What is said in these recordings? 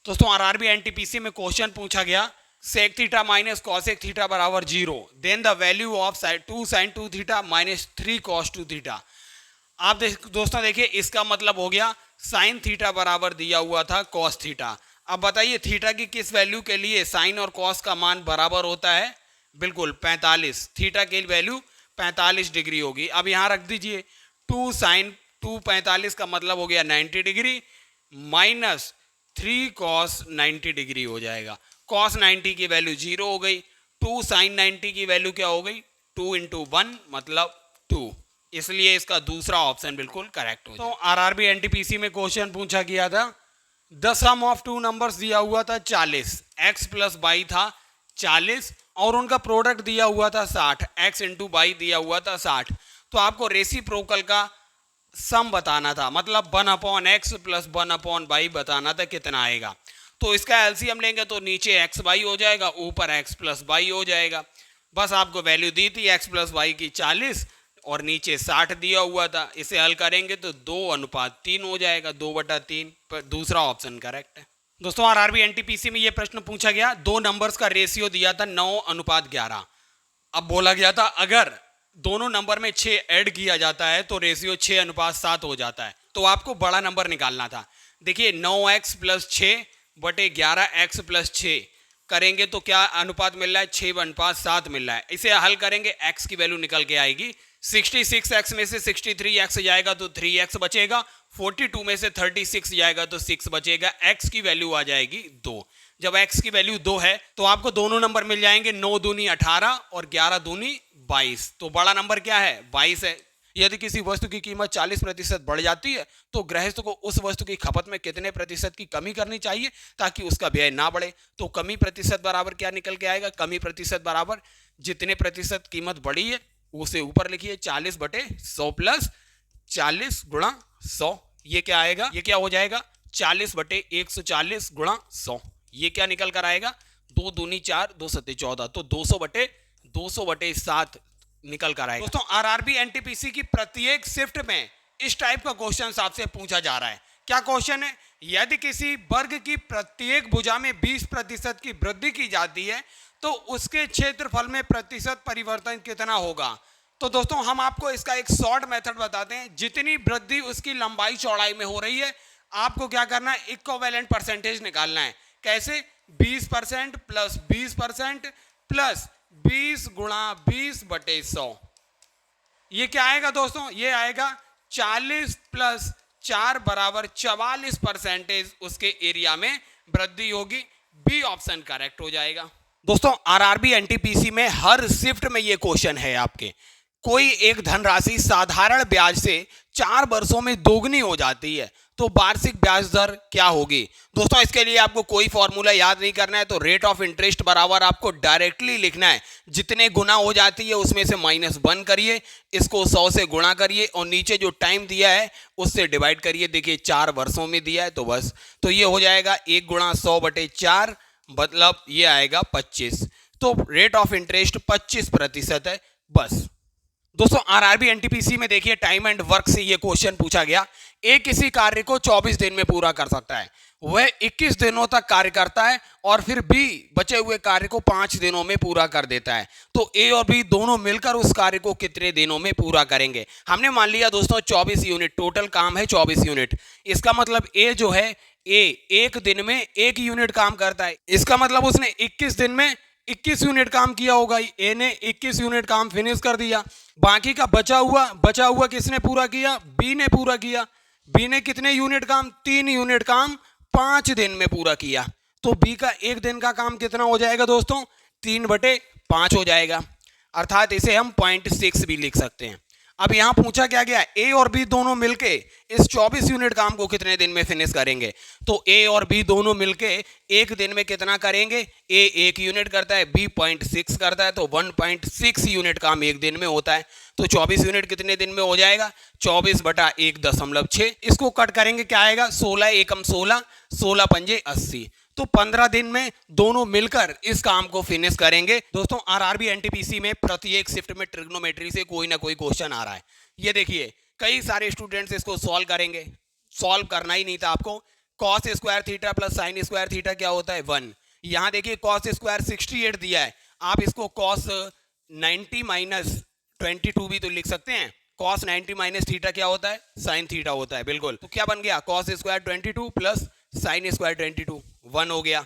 दोस्तों RRB NTPC में question पूछा गया sec theta minus cosec theta बराबर 0, then the value of 2 sine 2 theta minus 3 cos 2 theta. आप दोस्तों देखिए इसका मतलब हो गया साइन थीटा बराबर दिया हुआ था कॉस थीटा। अब बताइए थीटा की किस वैल्यू के लिए साइन और कॉस का मान बराबर होता है? बिल्कुल 45। थीटा की वैल्यू 45 डिग्री होगी। अब यहाँ रख दीजिए 2 साइन 2 45 का मतलब हो गया 90 डिग्री माइनस 3 कॉस 90 डिग्री हो जाएगा। कॉस 90 की वैल्यू 0 हो गई। 2 साइन 90 की वैल्यू क्या हो गई? 2 इंटू 1 मतलब 2। इसलिए इसका दूसरा ऑप्शन बिल्कुल करेक्ट हो जाएगा। तो आरआरबी एनटीपीसी में क्वेश्चन पूछा गया था the sum of two numbers दिया हुआ था 40, x प्लस वाई था 40 और उनका प्रोडक्ट दिया हुआ था 60, x इंटू वाई दिया हुआ था 60। तो आपको रेसिप्रोकल का सम बताना था, मतलब 1/x प्लस 1/y बताना था कितना आएगा। तो इसका एलसीएम लेंगे तो नीचे एक्स वाई हो जाएगा, ऊपर x प्लस वाई हो जाएगा। बस आपको वैल्यू दी थी x प्लस वाई की 40 और नीचे 60 दिया हुआ था। इसे हल करेंगे तो 2:3 हो जाएगा, 2/3। पर दूसरा ऑप्शन करेक्ट है। दोस्तों आरआरबी एनटीपीसी में ये प्रश्न पूछा गया, दो नंबर्स का रेशियो दिया था 9:11। अब बोला गया था अगर दोनों नंबर में 6 ऐड किया जाता है तो रेशियो 6:7 हो जाता है। तो आपको बड़ा नंबर निकालना था। देखिए 9x प्लस 6 बटे 11x प्लस 6 करेंगे तो क्या अनुपात मिल रहा है? 6:7 मिल रहा है। इसे हल करेंगे x की वैल्यू निकल के आएगी 66x में से 63x जाएगा तो 3x बचेगा, 42 में से 36 जाएगा तो 6 बचेगा। x की वैल्यू आ जाएगी 2। जब x की वैल्यू 2 है तो आपको दोनों नंबर मिल जाएंगे, 9 दूनी 18 और 11 दूनी 22। तो बड़ा नंबर क्या है? 22 है। यदि किसी वस्तु की कीमत 40% बढ़ जाती है तो गृहस्थ को उस वस्तु की खपत में कितने प्रतिशत की कमी करनी चाहिए ताकि उसका व्यय ना बढ़े? तो कमी प्रतिशत बराबर क्या निकल के आएगा? कमी प्रतिशत बराबर जितने प्रतिशत कीमत बढ़ी है उसे ऊपर लिखिए 40/100 प्लस 40 गुणा 100। ये क्या आएगा? ये क्या हो जाएगा? 40/140 गुणा 100। ये क्या निकल कर आएगा? 2 दूनी 4, 2 सत्ते 14, तो 200/7 निकल कर आएगा। दोस्तों आरआरबी एनटीपीसी की प्रत्येक शिफ्ट में इस टाइप का क्वेश्चन आपसे पूछा जा रहा है। क्या क्वेश्चन है? यदि किसी वर्ग की प्रत्येक भुजा में 20% की वृद्धि की जाती है तो उसके क्षेत्रफल में प्रतिशत परिवर्तन कितना होगा? तो दोस्तों हम आपको इसका एक शॉर्ट मेथड बताते हैं। जितनी वृद्धि उसकी लंबाई चौड़ाई में हो रही है आपको क्या करना है? इक्विवेलेंट परसेंटेज निकालना है। कैसे? 20% प्लस 20% प्लस 20 गुणा 20/100। ये क्या आएगा दोस्तों? ये आएगा 40 प्लस 4 बराबर 44% उसके एरिया में वृद्धि होगी। बी ऑप्शन करेक्ट हो जाएगा। दोस्तों आरआरबी एनटीपीसी में हर शिफ्ट में ये क्वेश्चन है आपके। कोई एक धनराशि साधारण ब्याज से 4 वर्षों में दोगुनी हो जाती है तो वार्षिक ब्याज दर क्या होगी? दोस्तों इसके लिए आपको कोई फॉर्मूला याद नहीं करना है। तो रेट ऑफ इंटरेस्ट बराबर आपको डायरेक्टली लिखना है। जितने गुना हो जाती है उसमें से -1 करिए, इसको 100 से गुणा करिए और नीचे जो टाइम दिया है उससे डिवाइड करिए। देखिए 4 वर्षों में दिया है तो बस, तो ये हो जाएगा 1 गुणा 100/4 मतलब ये आएगा 25। तो रेट ऑफ इंटरेस्ट 25% है बस। दोस्तों आरआरबी एनटीपीसी में देखिए टाइम एंड वर्क से ये क्वेश्चन पूछा गया। ए किसी कार्य को 24 दिन में पूरा कर सकता है, वह 21 दिनों तक कार्य करता है और फिर बी बचे हुए कार्य को 5 दिनों में पूरा कर देता है। तो ए और बी दोनों मिलकर उस कार्य को कितने दिनों में पूरा करेंगे? हमने मान लिया दोस्तों 24 यूनिट, टोटल काम है 24 यूनिट। इसका मतलब ए जो है ए एक दिन में 1 यूनिट काम करता है। इसका मतलब उसने 21 दिन में 21 यूनिट काम किया होगा। ए ने 21 यूनिट काम फिनिश कर दिया। बाकी का बचा हुआ किसने पूरा किया? बी ने पूरा किया। बी ने कितने यूनिट काम? 3 यूनिट काम 5 दिन में पूरा किया। तो बी का एक दिन का काम कितना हो जाएगा दोस्तों? 3/5 हो जाएगा। अर्थात इसे हम 0.6 भी लिख सकते हैं। अब यहां पूछा क्या गया? ए और बी दोनों मिलके इस 24 यूनिट काम को कितने दिन में फिनिश करेंगे? तो ए और बी दोनों मिलके एक दिन में कितना करेंगे? ए 1 यूनिट करता है, बी 0.6 करता है, तो 1.6 यूनिट काम एक दिन में होता है। तो 24 यूनिट कितने दिन में हो जाएगा? 24/1.6। इसको कट करेंगे क्या आएगा? 16 एकम 16, 16 पंजे 80। तो 15 दिन में दोनों मिलकर इस काम को फिनिश करेंगे। दोस्तों आरआरबी एनटीपीसी में प्रत्येक शिफ्ट में ट्रिग्नोमेट्री से कोई ना कोई क्वेश्चन आ रहा है। ये देखिए कई सारे स्टूडेंट्स इसको सॉल्व करेंगे। सॉल्व करना ही नहीं था आपको, cos square theta plus sine square theta क्या होता है 1। यहाँ देखिए कॉस स्क्वायर 68 दिया है, आप इसको कॉस 90 माइनस 22 भी तो लिख सकते हैं। कॉस 90 माइनस थीटा क्या होता है साइन थीटा होता है, बिल्कुल। तो क्या बन गया cos square 22 plus sine square 22 1 हो गया।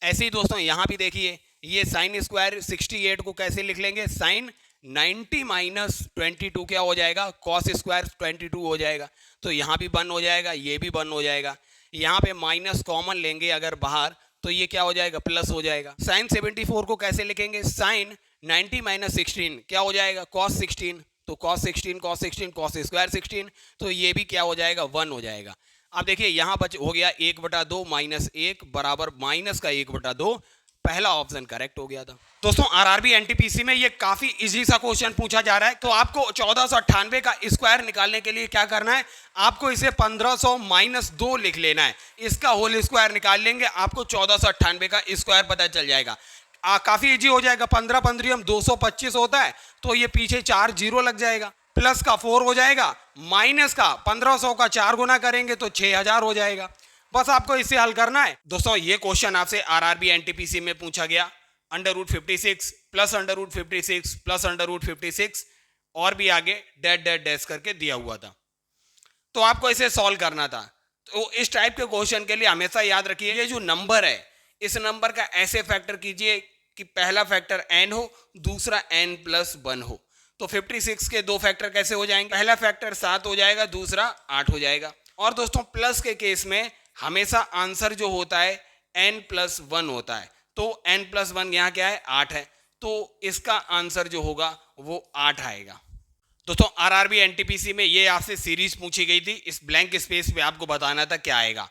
ऐसे ही दोस्तों यहाँ भी देखिए ये साइन स्क्वायर 68 को कैसे लिख लेंगे, साइन 90 माइनस 22 क्या हो जाएगा कॉस स्क्वायर 22 हो जाएगा। तो यहाँ भी 1 हो जाएगा, ये भी 1 हो जाएगा। यहाँ पे माइनस कॉमन लेंगे अगर बाहर तो ये क्या हो जाएगा प्लस हो जाएगा। साइन 74 को कैसे लिखेंगे, साइन 90 माइनस 16 क्या हो जाएगा कॉस 16। तो कॉस 16 कॉस 16 कॉस स्क्वायर 16, तो ये भी क्या हो जाएगा 1 हो जाएगा। अब देखिए यहाँ बच हो गया 1/2 माइनस 1 बराबर माइनस का 1/2। पहला ऑप्शन करेक्ट हो गया था। दोस्तों आरआरबी एनटीपीसी में ये काफी इजी सा क्वेश्चन पूछा जा रहा है। तो आपको 1498 का स्क्वायर निकालने के लिए क्या करना है, आपको इसे 1500 माइनस 2 लिख लेना है, इसका होल स्क्वायर निकाल लेंगे, आपको 1498 का स्क्वायर पता चल जाएगा। काफी इजी हो जाएगा। 15 पंद्रियम 225 होता है, तो ये पीछे 4 जीरो लग जाएगा, प्लस का 4 हो जाएगा, माइनस का 1500 का 4 गुना करेंगे तो 6000 हो जाएगा। बस आपको इसे हल करना है। दोस्तों ये क्वेश्चन आपसे आरआरबी एनटीपीसी में पूछा गया, √56 प्लस √56 प्लस √56 और भी आगे डैट डैट डैश करके दिया हुआ था, तो आपको इसे सॉल्व करना था। तो इस टाइप के क्वेश्चन के लिए हमेशा याद रखिए ये जो नंबर है इस नंबर का ऐसे फैक्टर कीजिए कि पहला फैक्टर n हो, दूसरा n+1 हो। तो 56 के दो फैक्टर कैसे हो जाएंगे, पहला फैक्टर 7 हो जाएगा, दूसरा 8 हो जाएगा। और दोस्तों प्लस के केस में हमेशा आंसर जो होता है n+1 होता है, तो n+1 यहाँ क्या है 8 है, तो इसका आंसर जो होगा वो 8 आएगा। दोस्तों आरआरबी एनटीपीसी में ये आपसे सीरीज पूछी गई थी, इस ब्लैंक स्पेस पे आपको बताना था क्या आएगा।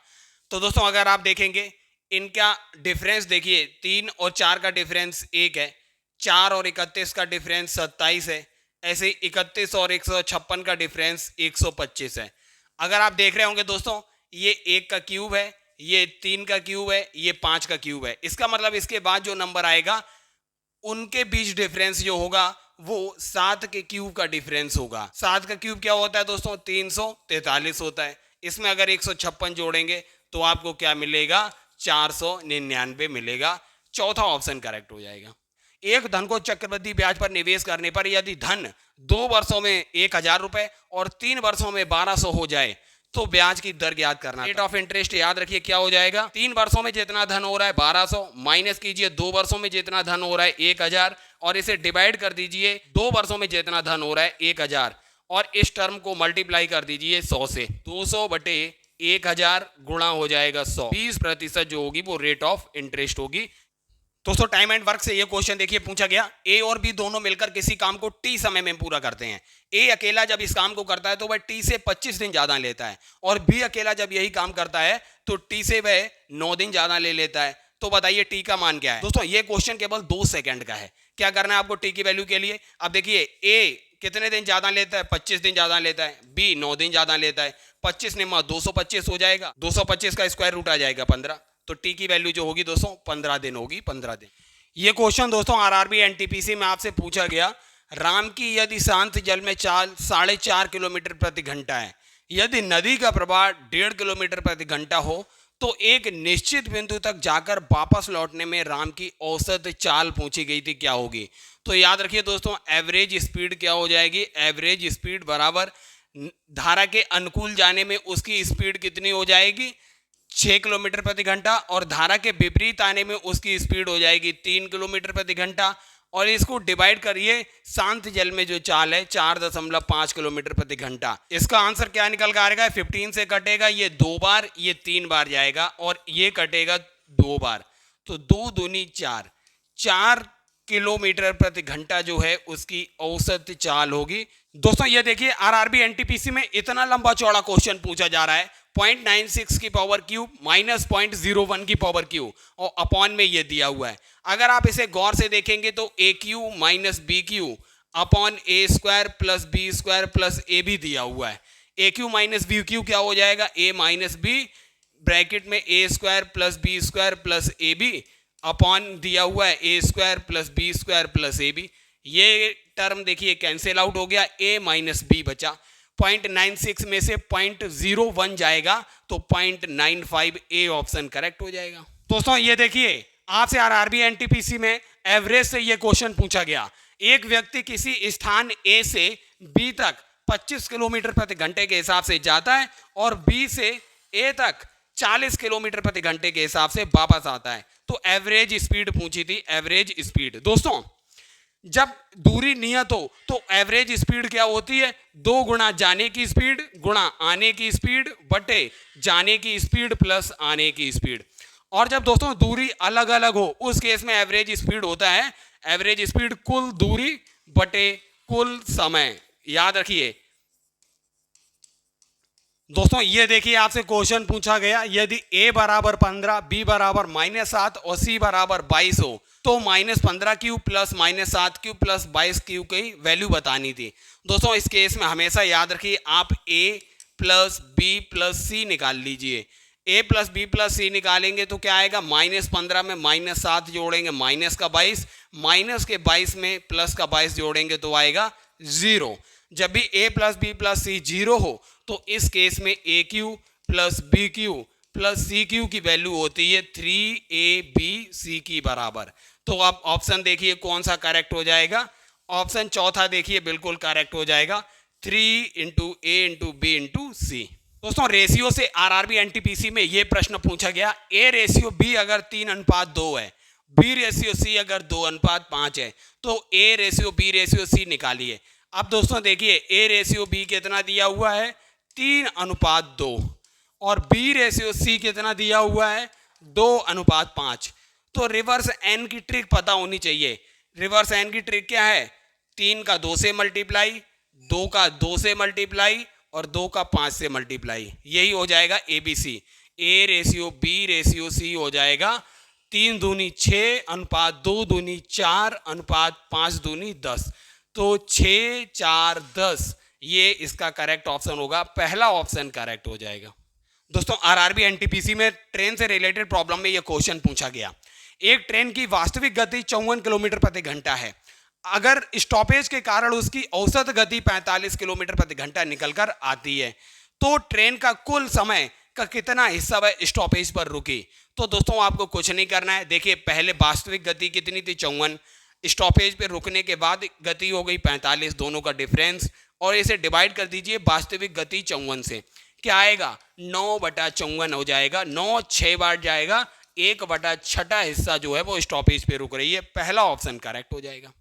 तो दोस्तों अगर आप देखेंगे इनका डिफरेंस देखिए 3 और 4 का डिफरेंस 1 है, 4 और 31 का डिफरेंस 27 है, ऐसे ही 31 और 156 का डिफरेंस 125 है। अगर आप देख रहे होंगे दोस्तों ये 1 का क्यूब है, ये 3 का क्यूब है, ये 5 का क्यूब है, इसका मतलब इसके बाद जो नंबर आएगा उनके बीच डिफरेंस जो होगा वो 7 के क्यूब का डिफरेंस होगा। 7 का क्यूब क्या होता है दोस्तों 343 होता है, इसमें अगर 156 जोड़ेंगे तो आपको क्या मिलेगा 499 मिलेगा। चौथा ऑप्शन करेक्ट हो जाएगा। एक धन को चक्रवृद्धि ब्याज पर निवेश करने पर यदि धन 2 वर्षों में 1000 रुपए और 3 वर्षों में 1200 हो जाए तो ब्याज की दर याद करना। रेट ऑफ इंटरेस्ट याद रखिए क्या हो जाएगा, 3 वर्षों में जितना धन हो रहा है 1200 माइनस कीजिए 2 वर्षों में जितना धन हो रहा है 1000 और इसे डिवाइड कर दीजिए 2 वर्षों में जितना धन हो रहा है 1000 और इस टर्म को मल्टीप्लाई कर दीजिए 100 से। 200/1000 गुणा हो जाएगा 100। 20% जो होगी वो रेट ऑफ इंटरेस्ट होगी। दोस्तों टाइम एंड वर्क से ये क्वेश्चन देखिए पूछा गया, ए और बी दोनों मिलकर किसी काम को टी समय में पूरा करते हैं। ए अकेला जब इस काम को करता है तो वह टी से 25 दिन ज्यादा लेता है और बी अकेला जब यही काम करता है तो टी से वह 9 दिन ज्यादा ले लेता है। तो बताइए टी का मान क्या है। दोस्तों ये क्वेश्चन केवल 2 सेकंड का है। क्या करना है आपको टी की वैल्यू के लिए, अब देखिए ए कितने दिन ज्यादा लेता है 25 दिन ज्यादा लेता है, बी 9 दिन ज्यादा लेता है, 25 निम्मा 225 हो जाएगा, 225 का स्क्वायर रूट आ जाएगा 15, तो टी की वैल्यू जो होगी दोस्तों 15 दिन होगी, 15 दिन। ये क्वेश्चन दोस्तों आरआरबी एनटीपीसी में आपसे पूछा गया, राम की यदि शांत जल में चाल 4.5 किलोमीटर प्रति घंटा है, यदि नदी का प्रवाह 1.5 किलोमीटर प्रति घंटा हो तो एक निश्चित बिंदु तक जाकर वापस लौटने में राम की औसत चाल पूछी गई थी, क्या होगी। तो याद रखिए दोस्तों एवरेज स्पीड क्या हो जाएगी, एवरेज स्पीड बराबर धारा के अनुकूल जाने में उसकी स्पीड कितनी हो जाएगी 6 किलोमीटर प्रति घंटा और धारा के विपरीत आने में उसकी स्पीड हो जाएगी 3 किलोमीटर प्रति घंटा और इसको डिवाइड करिए शांत जल में जो चाल है 4.5 किलोमीटर प्रति घंटा। इसका आंसर क्या निकल कर आएगा, 15 से कटेगा ये 2 बार, ये 3 बार जाएगा और ये कटेगा 2 बार, तो 2 दूनी 4 किलोमीटर प्रति घंटा जो है उसकी औसत चाल होगी। दोस्तों ये देखिए आरआरबी एनटीपीसी में इतना लंबा चौड़ा क्वेश्चन पूछा जा रहा है, 0.96 की पावर क्यूब माइनस 0.01 की पावर क्यूब और अपॉन में ये दिया हुआ है। अगर आप इसे गौर से देखेंगे तो a cube minus b cube upon a square plus b square plus a भी दिया हुआ है। A cube minus b cube क्या हो जाएगा, ए माइनस बी ब्रैकेट में a square plus b square plus a b upon दिया हुआ है a square plus b square plus a b. ये टर्म देखिए कैंसिल आउट हो गया, ए माइनस बी बचा, 0.96 में से 0.01 जाएगा तो 0.95 ए ऑप्शन करेक्ट हो जाएगा। दोस्तों ये देखिए, आपसे आरआरबी एनटीपीसी में एवरेज से ये क्वेश्चन पूछा गया। एक व्यक्ति किसी स्थान ए से बी तक 25 किलोमीटर प्रति घंटे के हिसाब से जाता है और बी से ए तक 40 किलोमीटर प्रति घंटे के हिसाब से वापस आता है। तो एवरेज स्पीड पूछी थी, एवरेज स्पीड। दोस्तों जब दूरी नियत हो तो एवरेज स्पीड क्या होती है? 2 गुणा जाने की स्पीड गुणा आने की स्पीड बटे जाने की स्पीड प्लस आने की स्पीड। और जब दोस्तों दूरी अलग अलग हो उस केस में एवरेज स्पीड होता है एवरेज स्पीड कुल दूरी बटे कुल समय। याद रखिए दोस्तों, ये देखिए आपसे क्वेश्चन पूछा गया, यदि a बराबर 15, b बराबर -7 और c बराबर 22 हो तो -15 cube plus -7 cube plus 22 cube की वैल्यू बतानी थी। दोस्तों इस केस में हमेशा याद रखिए आप a plus b plus c निकाल लीजिए। a plus b plus c निकालेंगे तो क्या आएगा? -15 में -7 जोड़ेंगे माइनस का 22, माइनस के 22 में प्लस का 22 जोड़ेंगे तो आएगा 0। जब भी a plus b plus c 0 हो तो इस केस में a cube plus b cube plus c cube की वैल्यू होती है 3ab की बराबर। तो आप ऑप्शन देखिए कौन सा करेक्ट हो जाएगा? ऑप्शन चौथा देखिए बिल्कुल करेक्ट हो जाएगा, 3 × a × b × c। दोस्तों रेशियो से आरआरबी एनटीपीसी में यह प्रश्न पूछा गया, a रेशियो b अगर 3:2 है, b रेशियो c अगर 2:5 है तो a ratio b ratio c निकालिए। अब दोस्तों देखिए a रेशियो b कितना दिया हुआ है? 3:2 और b रेशियो c कितना दिया हुआ है? 2:5। तो रिवर्स n की ट्रिक पता होनी चाहिए। रिवर्स n की ट्रिक क्या है? 3 का 2 से मल्टीप्लाई, 2 का 2 से मल्टीप्लाई और 2 का 5 से मल्टीप्लाई, यही हो जाएगा ABC। a ratio b ratio c हो जाएगा 3 दूनी 6 अनुपात 2 दूनी 4 अनुपात 5 दूनी 10। तो 6 4 10 ये इसका करेक्ट ऑप्शन होगा, पहला ऑप्शन करेक्ट हो जाएगा। दोस्तों आरआरबी एनटीपीसी में ट्रेन से रिलेटेड प्रॉब्लम में यह क्वेश्चन पूछा गया। एक ट्रेन की वास्तविक गति 54 किलोमीटर प्रति घंटा है। अगर स्टॉपेज के कारण उसकी औसत गति 45 किलोमीटर प्रति घंटा निकलकर आती है तो ट्रेन का कुल समय का कितना हिस्सा वह स्टॉपेज पर रुकी? तो दोस्तों आपको कुछ नहीं करना है। देखिए पहले वास्तविक गति कितनी थी? 54, स्टॉपेज पे रुकने के बाद गति हो गई 45, दोनों का डिफरेंस, और इसे डिवाइड कर दीजिए वास्तविक गति 54 से। क्या आएगा? 9/54 हो जाएगा। 9 6 बार जाएगा, 1/6 हिस्सा जो है वो स्टॉपेज पे रुक रही है। पहला ऑप्शन करेक्ट हो जाएगा।